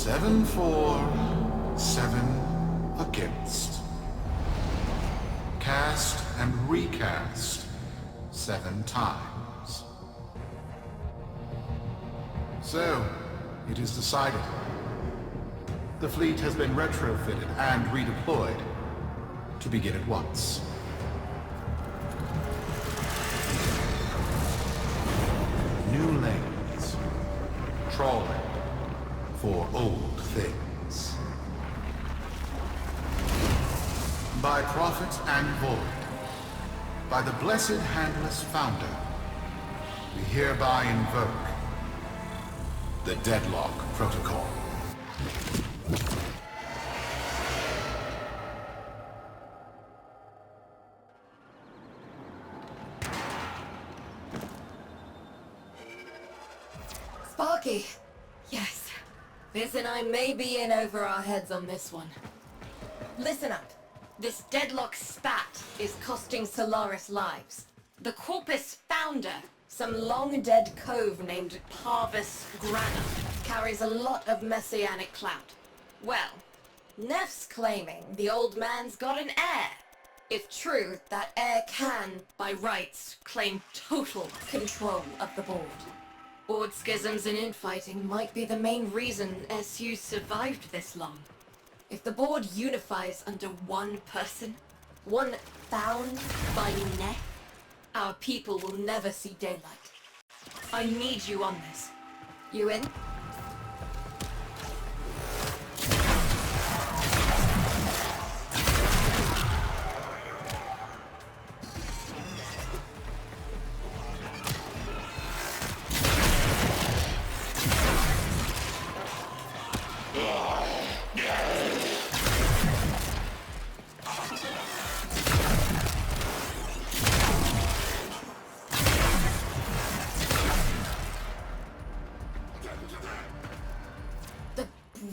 7 for, 7 against. Cast and recast 7 times. So, it is decided. The fleet has been retrofitted and redeployed to begin at once. New lanes. Trawling for old things. By prophet and void, by the blessed handless founder, we hereby invoke the Deadlock Protocol. Sparky! Yes. Viz and I may be in over our heads on this one. Listen up. This Deadlock spat is costing Solaris lives. The Corpus founder, some long-dead cove named Parvos Granum, carries a lot of messianic clout. Well, Nef's claiming the old man's got an heir. If true, that heir can, by rights, claim total control of the board. Board schisms and infighting might be the main reason SU survived this long. If the board unifies under one person, one found by Nef, our people will never see daylight. I need you on this. You in?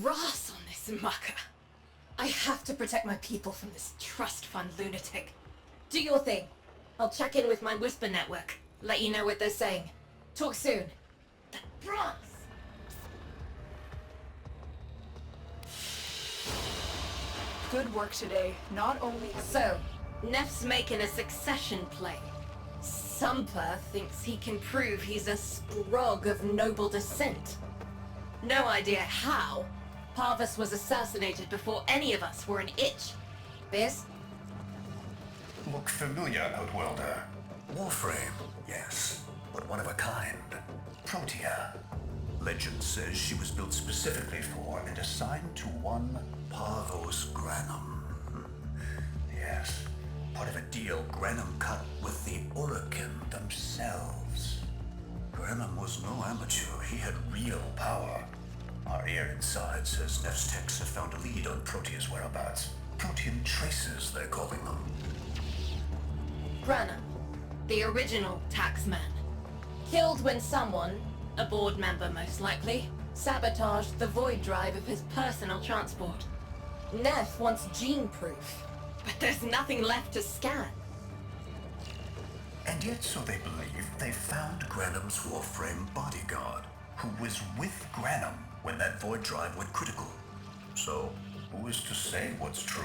Brass on this mucker. I have to protect my people from this trust fund lunatic. Do your thing. I'll check in with my whisper network. Let you know what they're saying. Talk soon. The brass! Good work today. Not only... So, Nef's making a succession play. Sumper thinks he can prove he's a sprog of noble descent. No idea how. Parvos was assassinated before any of us were an itch. Biz? Look familiar, Outworlder. Warframe, yes, but one of a kind. Protea. Legend says she was built specifically for and assigned to one Parvos Granum. Yes, part of a deal Granum cut with the Orokin themselves. Granum was no amateur, he had real power. Our ear inside says Nef's techs have found a lead on Protea's whereabouts. Protean traces, they're calling them. Granum, the original taxman. Killed when someone, a board member most likely, sabotaged the void drive of his personal transport. Nef wants gene proof, but there's nothing left to scan. And yet, so they believe, they found Granum's Warframe bodyguard, who was with Granum when that void drive went critical. So, who is to say what's true?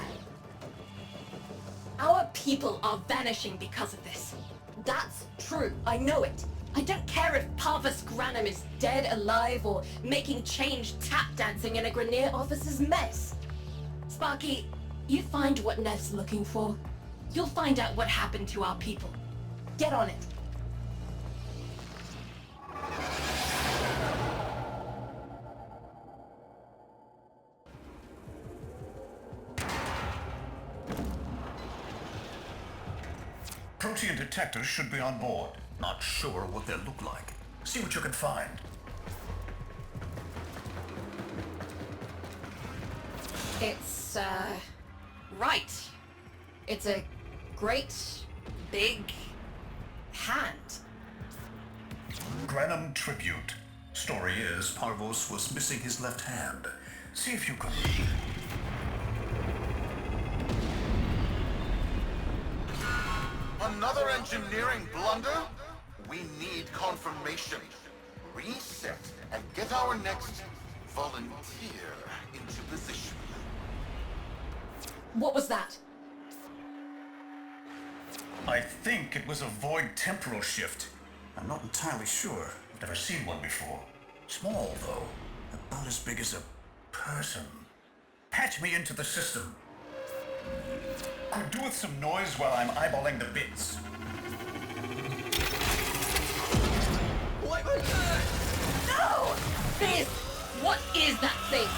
Our people are vanishing because of this. That's true, I know it. I don't care if Parvos Granum is dead, alive, or making change tap dancing in a Grenier officer's mess. Sparky, you find what Nef's looking for. You'll find out what happened to our people. Get on it. Protean detectors should be on board. Not sure what they'll look like. See what you can find. It's, right. It's a great, big hand. Granum tribute. Story is, Parvos was missing his left hand. See if you can... Another engineering blunder? We need confirmation. Reset and get our next volunteer into position. What was that? I think it was a void temporal shift. I'm not entirely sure. I've never seen one before. Small, though. About as big as a person. Patch me into the system. Could do with some noise while I'm eyeballing the bits. What was that? No! This! What is that thing?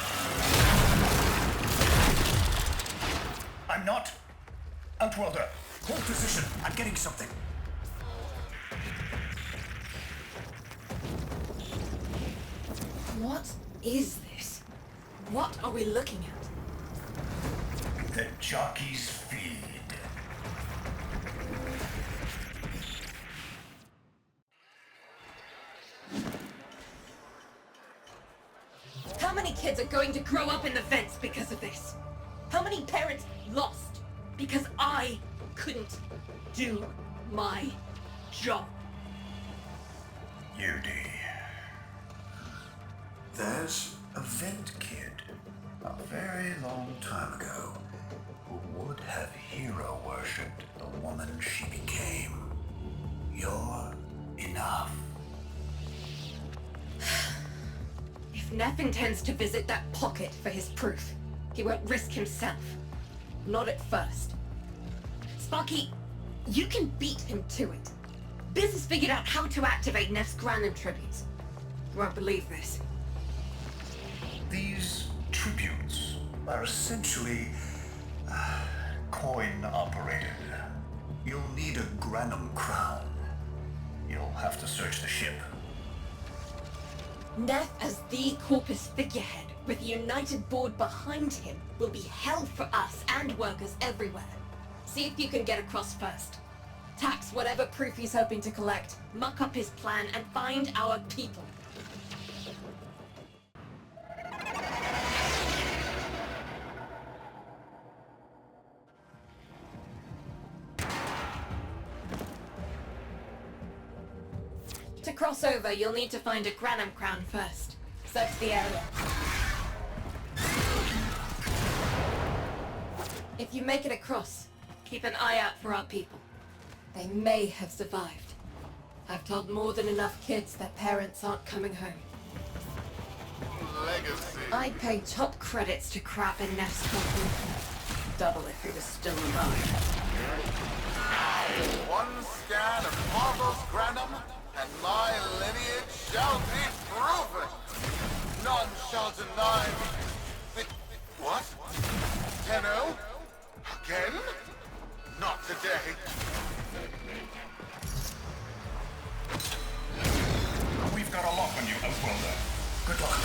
I'm not. Outworlder, hold position. I'm getting something. What is this? What are we looking at? The jockey's feed. How many kids are going to grow up in the vents because of this? How many parents lost because I couldn't do my job? Yudi. There's a vent kid, a very long time ago, who would have hero worshipped the woman she became. You're enough. If Nef intends to visit that pocket for his proof, he won't risk himself. Not at first. Sparky, you can beat him to it. Biz has figured out how to activate Nef's Granum tributes. You won't believe this. These tributes are essentially coin-operated. You'll need a Granum crown. You'll have to search the ship. Nef as the Corpus figurehead, with a united board behind him, will be hell for us and workers everywhere. See if you can get across first. Tax whatever proof he's hoping to collect, muck up his plan, and find our people. To cross over, you'll need to find a Granum crown first. Search the area. If you make it across, keep an eye out for our people. They may have survived. I've told more than enough kids their parents aren't coming home. Legacy. I'd pay top credits to crap in Nef's company. Double if he was still alive. One scan of Parvos Granum, and my lineage shall be proven. None shall deny me. What? Tenno? Again? Not today. We've got a lock on you, Outworlder. Good luck.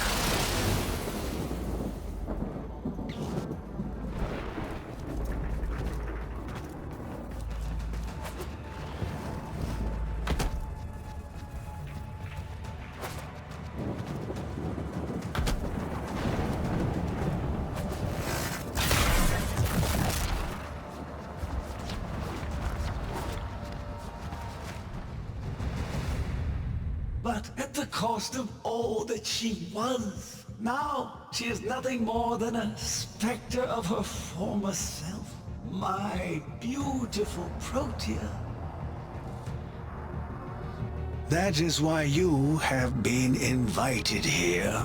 But at the cost of all that she was. Now she is nothing more than a specter of her former self. My beautiful Protea. That is why you have been invited here.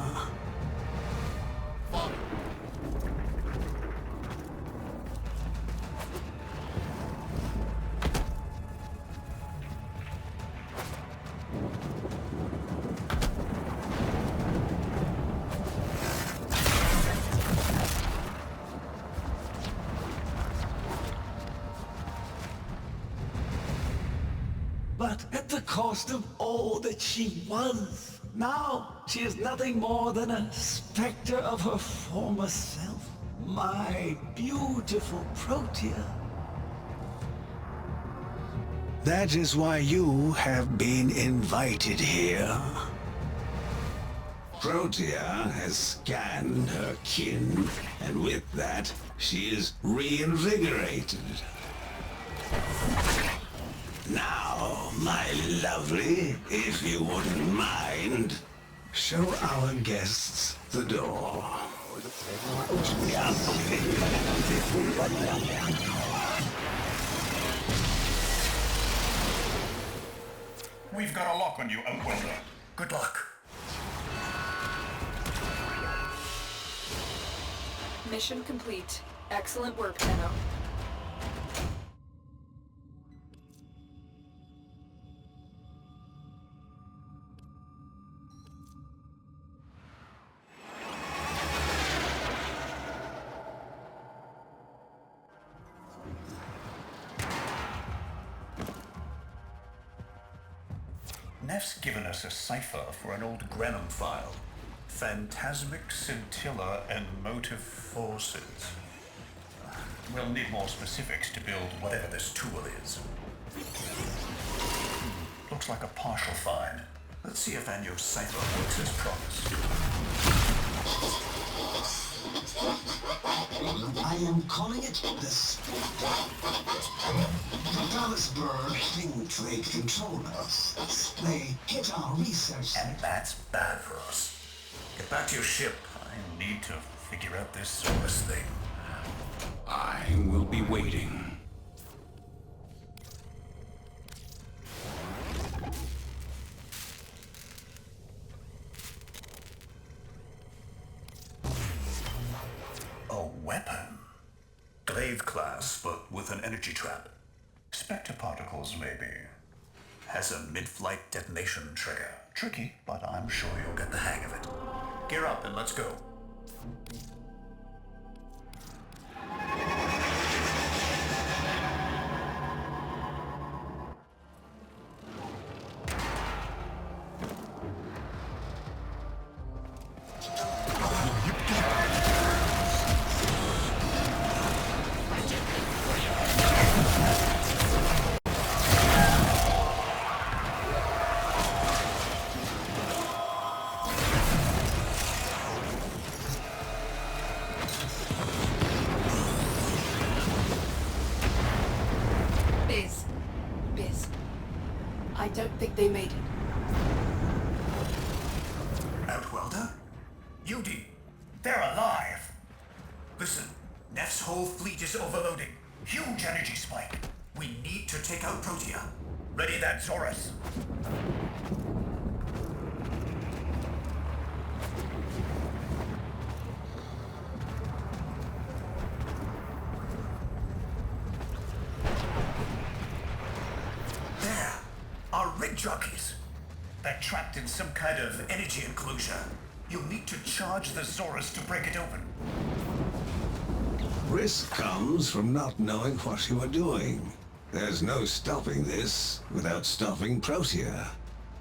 But at the cost of all that she was. Now she is nothing more than a specter of her former self. My beautiful Protea. That is why you have been invited here. Protea has scanned her kin, and with that, she is reinvigorated. Now, my lovely, if you wouldn't mind, Show our guests the door. We've got a lock on you, Outworlder. Good luck. Mission complete. Excellent work, Anyo. Nef's given us a cipher for an old Granum file. Phantasmic scintilla and motive forces. We'll need more specifics to build whatever this tool is. Looks like a partial find. Let's see if Anyo's cipher works as promised. I am calling it the Spectre. The Dallasburg think they control us. They hit our research And center. that's bad for us. Get back to your ship. I need to figure out this Zorus thing. I will be waiting. A weapon? Glaive class, but with an energy trap. Spectre particles, maybe. Has a mid-flight detonation trigger. Tricky, but I'm sure you'll get the hang of it. Gear up and let's go. Biz. I don't think they made it. Outwelder? Yudi, they're alive! Listen, Nef's whole fleet is overloading. Huge energy spike. We need to take out Protea. Ready that, Zorus. There! Our rig jockeys! They're trapped in some kind of energy enclosure. You'll need to charge the Zorus to break it open. Risk comes from not knowing what you are doing. There's no stopping this without stopping Protea.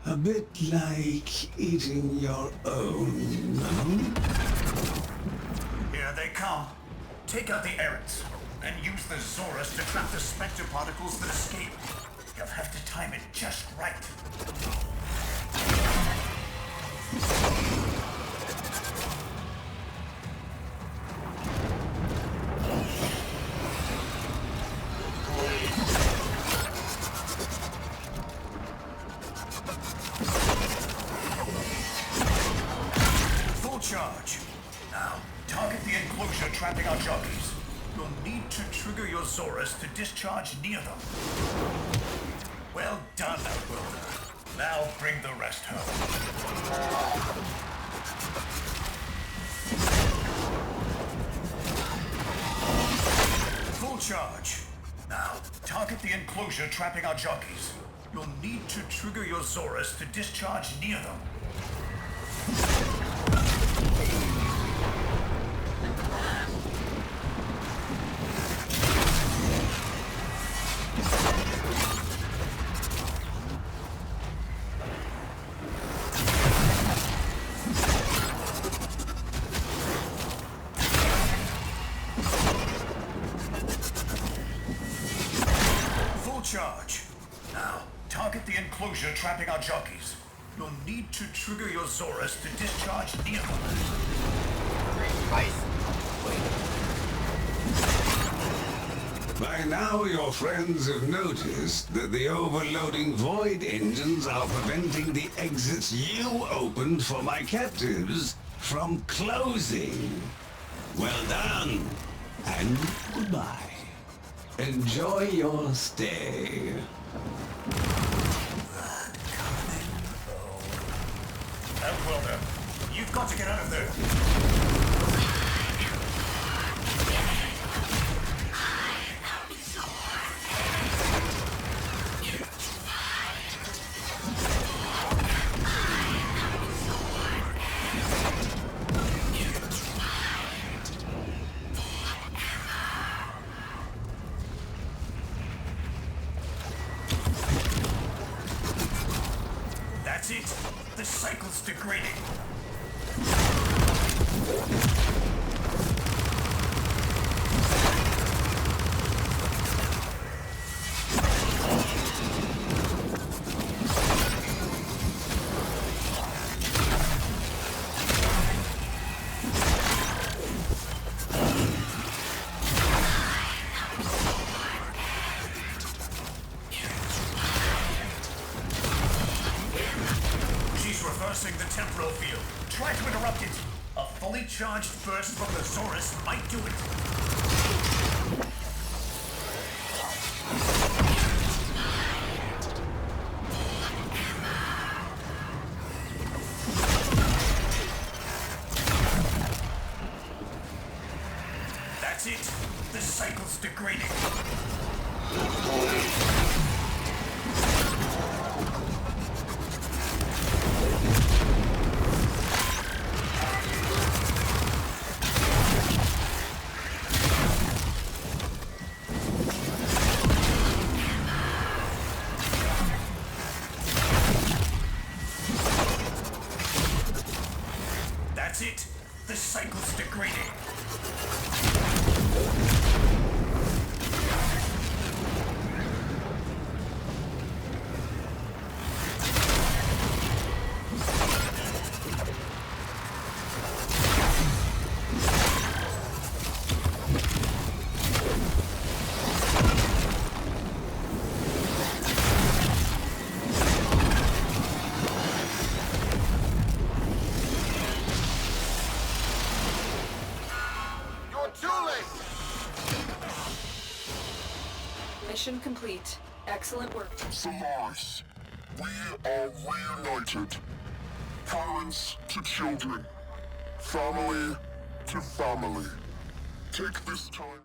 A bit like eating your own, no? Here they come. Take out the errants, then use the Zorus to trap the Spectre particles that escape. You'll have to time it just right. Full charge. Now, target the enclosure trapping our jockeys. You'll need to trigger your Zorus to discharge near them. Well done, Outworlder. Now bring the rest home. Full charge. Now, target the enclosure trapping our jockeys. You'll need to trigger your Zorus to discharge near them. Charge. Now, target the enclosure trapping our jockeys. You'll need to trigger your Zorus to discharge near them. By now, your friends have noticed that the overloading void engines are preventing the exits you opened for my captives from closing. Well done, and goodbye. Enjoy your stay. Outworlder, you've got to get out of there. That's it. The cycle's degrading. Reversing the temporal field. Try to interrupt it. A fully charged burst from the Zorus might do it. That's it. The cycle's degrading. That's it. The cycle's degrading. Mission complete. Excellent work. Solaris, we are reunited. Parents to children. Family to family. Take this time.